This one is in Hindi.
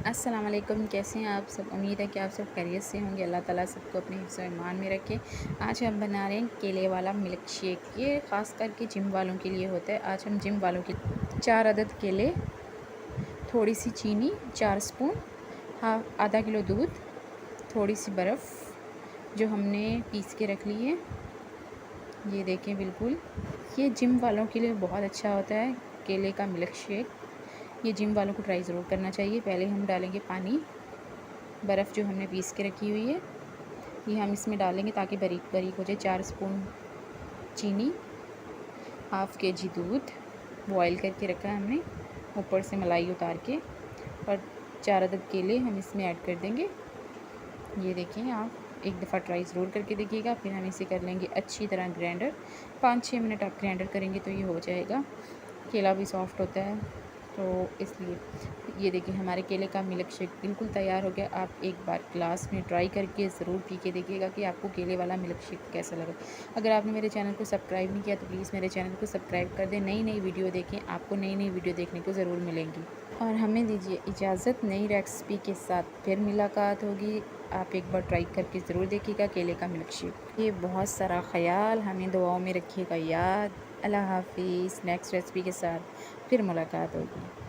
अस्सलाम वालेकुम। कैसे हैं आप सब? उम्मीद है कि आप सब खैरियत से होंगे। अल्लाह ताला सबको अपने हिफ्ज़ व ईमान में रखे। आज हम बना रहे हैं केले वाला मिल्क शेक। ये ख़ास करके जिम वालों के लिए होता है। आज हम जिम वालों के 4 अदद केले, थोड़ी सी चीनी, 4 स्पून, आधा किलो दूध, थोड़ी सी बर्फ़ जो हमने पीस के रख ली है। ये देखें, बिल्कुल ये जिम वालों के लिए बहुत अच्छा होता है केले का मिल्क शेक। ये जिम वालों को ट्राई ज़रूर करना चाहिए। पहले हम डालेंगे पानी, बर्फ़ जो हमने पीस के रखी हुई है ये हम इसमें डालेंगे ताकि बारीक बारीक हो जाए। 4 स्पून चीनी, हाफ़ केजी दूध बॉयल करके रखा है हमने, ऊपर से मलाई उतार के, और 4 अदद केले हम इसमें ऐड कर देंगे। ये देखें, आप एक दफ़ा ट्राई ज़रूर करके देखिएगा। फिर हम इसे कर लेंगे अच्छी तरह ग्राइंडर। 5-6 मिनट आप ग्राइंडर करेंगे तो ये हो जाएगा। केला भी सॉफ्ट होता है तो इसलिए। ये देखिए, हमारे केले का मिल्क शेक बिल्कुल तैयार हो गया। आप एक बार ग्लास में ट्राई करके ज़रूर पी के देखिएगा कि आपको केले वाला मिल्क शेक कैसा लगा। अगर आपने मेरे चैनल को सब्सक्राइब नहीं किया तो प्लीज़ मेरे चैनल को सब्सक्राइब कर दें। नई नई वीडियो देखें, आपको नई नई वीडियो देखने को ज़रूर मिलेंगी। और हमें दीजिए इजाज़त, नई रेसिपी के साथ फिर मुलाकात होगी। आप एक बार ट्राई करके ज़रूर देखिएगा केले का मिल्क शेक। ये बहुत सारा ख़याल, हमें दुआओं में रखिएगा याद। अल्लाह हाफ़िज़। नेक्स्ट रेसिपी के साथ फिर मुलाकात होगी।